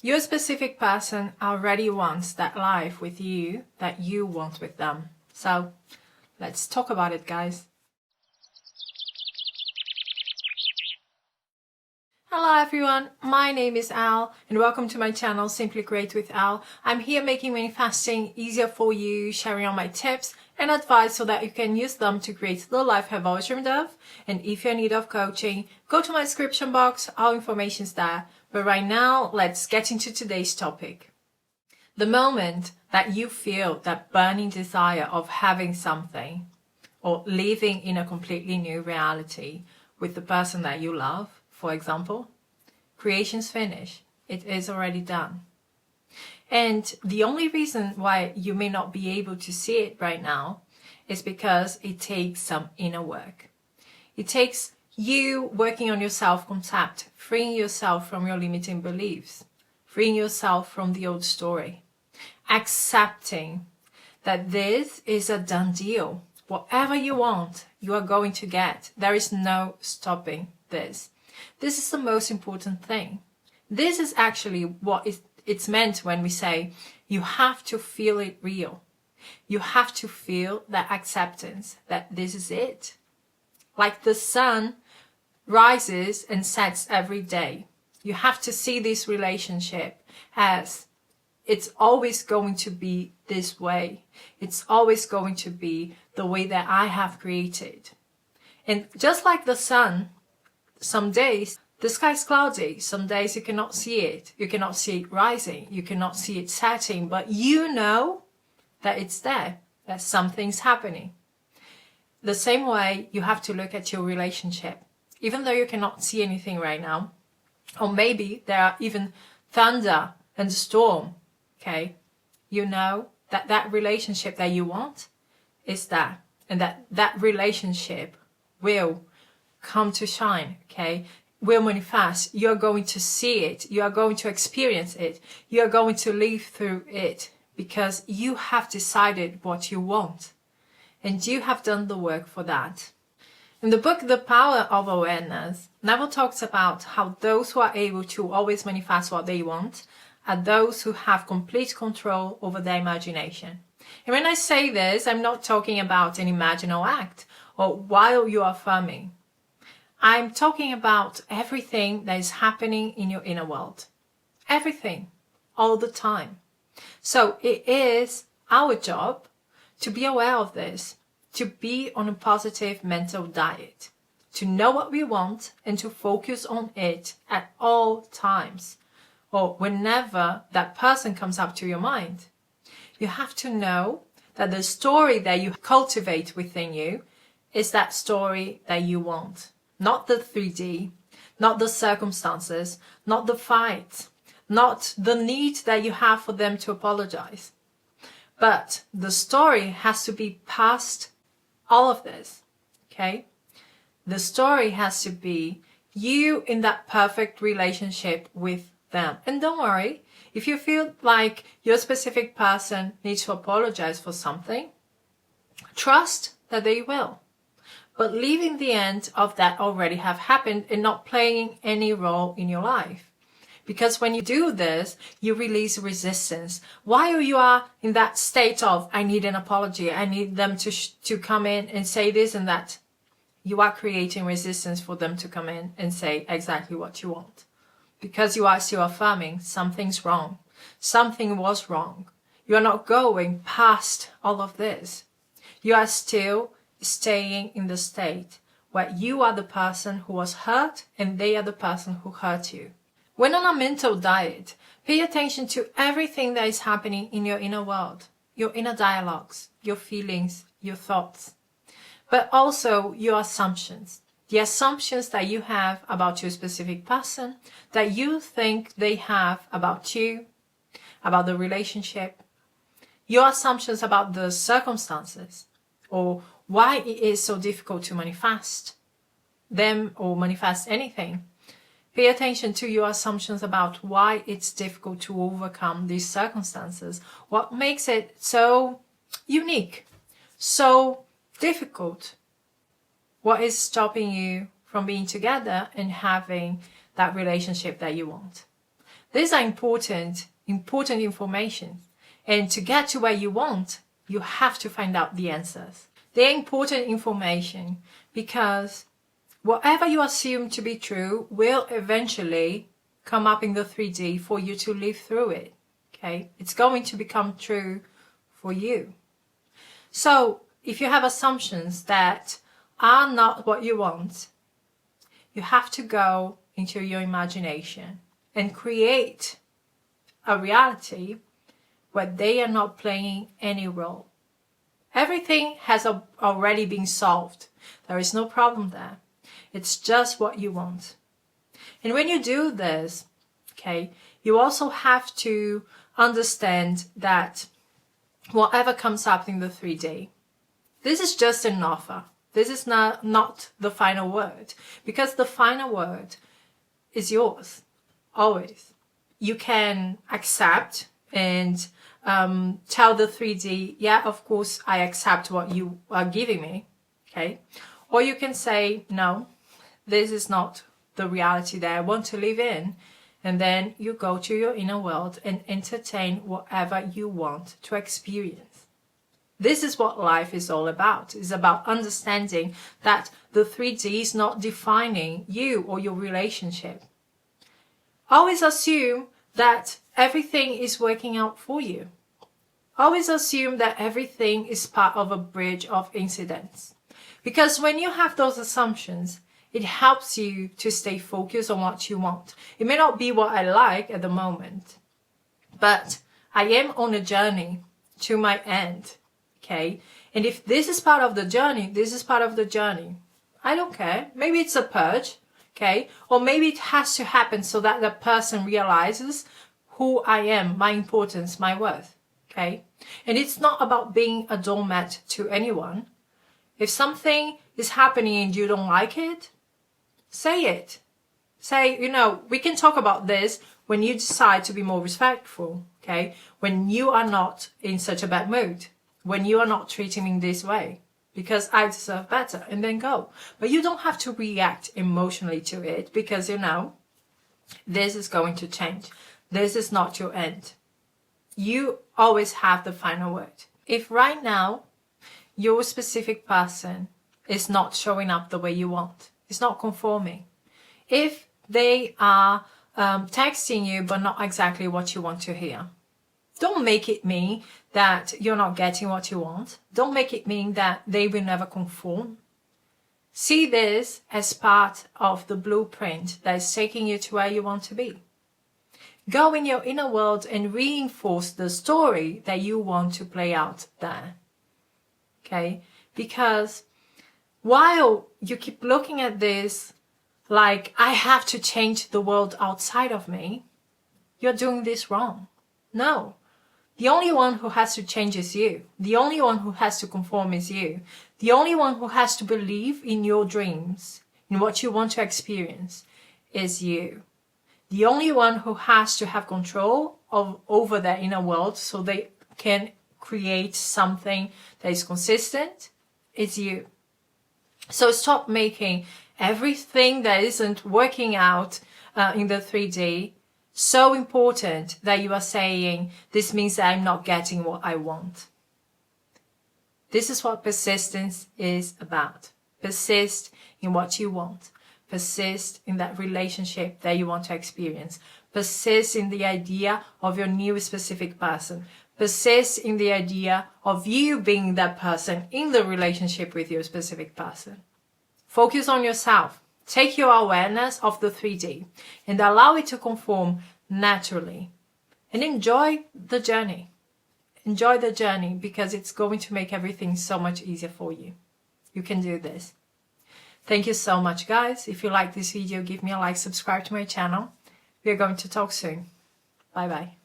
Your specific person already wants that life with you that you want with them. So let's talk about it, guys. Hello everyone, my name is Al and welcome to my channel Simply Create with Al. I'm here making manifesting easier for you, sharing all my tips and advice so that you can use them to create the life you've always dreamed of. And if you're in need of coaching, go to my description box, all information's there. But right now, let's get into today's topic. The moment that you feel that burning desire of having something or living in a completely new reality with the person that you love, for example, creation's finished. It is already done. And the only reason why you may not be able to see it right now is because it takes some inner work. It takes you working on your self-concept, freeing yourself from your limiting beliefs, freeing yourself from the old story, accepting that this is a done deal. Whatever you want, you are going to get. There is no stopping this. This is the most important thing. This is actually what it's meant when we say you have to feel it real. You have to feel that acceptance that this is it. Like the sun rises and sets every day. You have to see this relationship as it's always going to be this way. It's always going to be the way that I have created. And just like the sun, some days the sky's cloudy, some days you cannot see it. You cannot see it rising, you cannot see it setting, but you know that it's there, that something's happening. The same way you have to look at your relationship. Even though you cannot see anything right now, or maybe there are even thunder and storm, okay? You know that that relationship that you want is there, and that relationship will come to shine, okay? Will manifest. You're going to see it. You are going to experience it. You are going to live through it because you have decided what you want and you have done the work for that. In the book, The Power of Awareness, Neville talks about how those who are able to always manifest what they want are those who have complete control over their imagination. And when I say this, I'm not talking about an imaginal act or while you are affirming. I'm talking about everything that is happening in your inner world. Everything, all the time. So it is our job to be aware of this, to be on a positive mental diet, to know what we want and to focus on it at all times, or whenever that person comes up to your mind. You have to know that the story that you cultivate within you is that story that you want. Not the 3D, not the circumstances, not the fight, not the need that you have for them to apologize. But the story has to be past all of this, okay? The story has to be you in that perfect relationship with them. And don't worry, if you feel like your specific person needs to apologize for something, trust that they will. But leaving the end of that already have happened and not playing any role in your life. Because when you do this, you release resistance. While you are in that state of, I need an apology, I need them to come in and say this and that, you are creating resistance for them to come in and say exactly what you want. Because you are still affirming something's wrong. Something was wrong. You are not going past all of this. You are still staying in the state where you are the person who was hurt and they are the person who hurt you. When on a mental diet, pay attention to everything that is happening in your inner world, your inner dialogues, your feelings, your thoughts, but also your assumptions. The assumptions that you have about your specific person, that you think they have about you, about the relationship, your assumptions about the circumstances, or why it is so difficult to manifest them or manifest anything. Pay attention to your assumptions about why it's difficult to overcome these circumstances. What makes it so unique, so difficult? What is stopping you from being together and having that relationship that you want? These are important information. And to get to where you want, you have to find out the answers. They're important information because whatever you assume to be true will eventually come up in the 3D for you to live through it. Okay? It's going to become true for you. So if you have assumptions that are not what you want, you have to go into your imagination and create a reality where they are not playing any role. Everything has already been solved. There is no problem there. It's just what you want. And when you do this, okay, you also have to understand that whatever comes up in the 3D, this is just an offer. This is not the final word, because the final word is yours, always. You can accept and tell the 3D, yeah, of course, I accept what you are giving me, okay? Or you can say, no, this is not the reality that I want to live in. And then you go to your inner world and entertain whatever you want to experience. This is what life is all about. It's about understanding that the 3D is not defining you or your relationship. Always assume that everything is working out for you. Always assume that everything is part of a bridge of incidents. Because when you have those assumptions, it helps you to stay focused on what you want. It may not be what I like at the moment, but I am on a journey to my end, okay? And if this is part of the journey, this is part of the journey. I don't care. Maybe it's a purge, okay? Or maybe it has to happen so that the person realizes who I am, my importance, my worth, okay? And it's not about being a doormat to anyone. If something is happening and you don't like it, say it. Say, we can talk about this when you decide to be more respectful, okay? When you are not in such a bad mood, when you are not treating me this way, because I deserve better, and then go. But you don't have to react emotionally to it because, this is going to change. This is not your end. You always have the final word. If right now your specific person is not showing up the way you want, it's not conforming. If they are texting you but not exactly what you want to hear, don't make it mean that you're not getting what you want. Don't make it mean that they will never conform. See this as part of the blueprint that is taking you to where you want to be. Go in your inner world and reinforce the story that you want to play out there. Okay? Because while you keep looking at this like, I have to change the world outside of me, you're doing this wrong. No. The only one who has to change is you. The only one who has to conform is you. The only one who has to believe in your dreams, in what you want to experience, is you. The only one who has to have control over their inner world so they can create something that is consistent is you. So stop making everything that isn't working out in the 3D so important that you are saying, this means that I'm not getting what I want. This is what persistence is about. Persist in what you want. Persist in that relationship that you want to experience. Persist in the idea of your new specific person. Persist in the idea of you being that person in the relationship with your specific person. Focus on yourself. Take your awareness of the 3D and allow it to conform naturally. And enjoy the journey. Enjoy the journey because it's going to make everything so much easier for you. You can do this. Thank you so much, guys. If you like this video, give me a like, subscribe to my channel. We are going to talk soon. Bye bye.